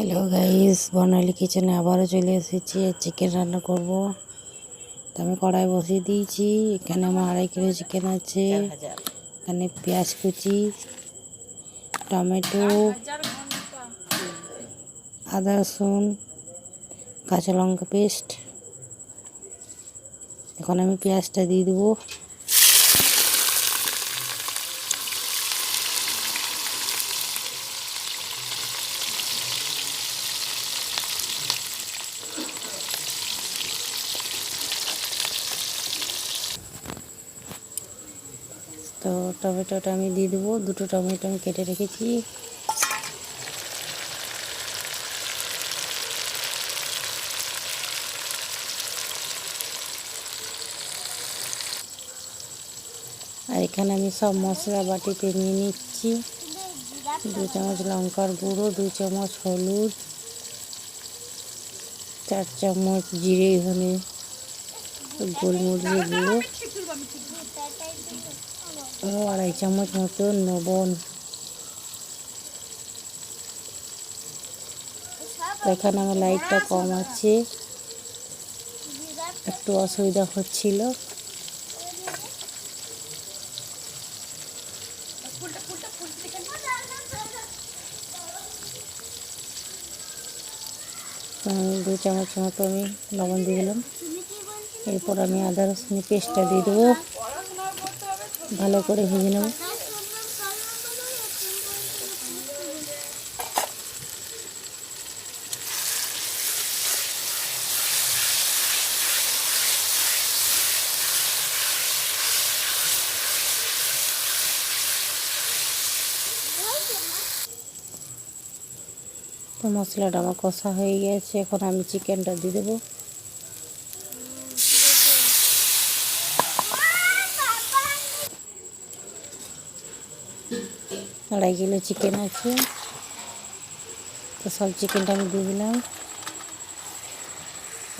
Hello guys, বর্ণালী কিচেনে আবারও চলে এসেছি। চিকেন রান্না করব। তো আমি কড়াই বসিয়ে দিয়েছি। এখানে আমার 2.5 কিলো চিকেন আছে। এখানে পেঁয়াজ কুচি, টমেটো, আদা রসুন, কাঁচা লঙ্কা পেস্ট। এখন আমি পেঁয়াজটা দিয়ে দেবো। তো টমেটোটা আমি দিয়ে দেবো। 2টো টমেটো আমি কেটে রেখেছি। আর এখানে আমি সব মশলা বাটিতে নিয়ে নিচ্ছি। 2 চামচ লঙ্কার গুঁড়ো, 2 চামচ হলুদ, 4 চামচ জিরে ধনে গোলমরিচের গুঁড়ো, 2.5 চামচ মতো লবণ। এখানে আমার লাইটটা কম আছে, একটু অসুবিধা হচ্ছিল। আমি 2 চামচ মতো আমি লবণ দিয়ে দিলাম। এরপর আমি আদা রসুনের পেস্টটা দিয়ে দেবো, ভালো করে ভেজে নেব। তো মশলাটা আমার কষা হয়ে গেছে। এখন আমি চিকেনটা দিয়ে দেবো। আড়াই কিলো চিকেন আছে, তো সব চিকেনটা আমি দিয়ে দিলাম।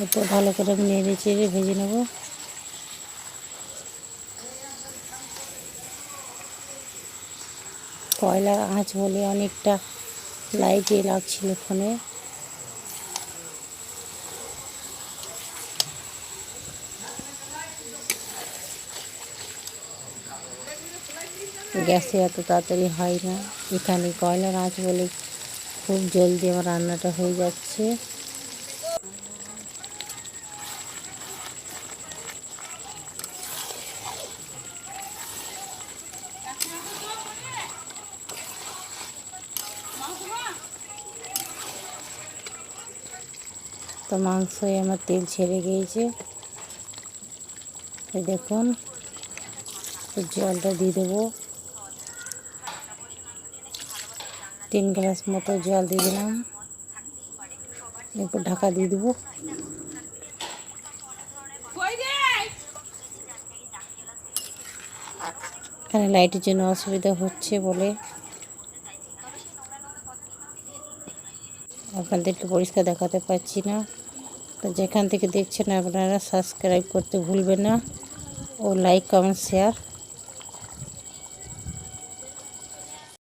এরপর ভালো করে আমি নেড়ে চেড়ে ভেজে নেব। কয়লার আঁচ বলে অনেকটা লাইটে লাগছিল ফোনে। গ্যাসে এত তাড়াতাড়ি হয় না, এখানে কয়লার আঁচ বলে খুব জলদি আমার রান্নাটা হয়ে যাচ্ছে। তো মাংসই আমার তেল ছেড়ে গিয়েছে, দেখুন। জলটা দিয়ে দেবো, 3 গ্লাস মতো জল দিয়ে দিলাম। এরপর ঢাকা দিয়ে দেবো। এখানে লাইটের জন্য অসুবিধা হচ্ছে বলে আপনাদেরকে পরিষ্কার দেখাতে পারছি না। তো যেখান থেকে দেখছেন আপনারা সাবস্ক্রাইব করতে ভুলবেন না, ও লাইক কমেন্ট শেয়ার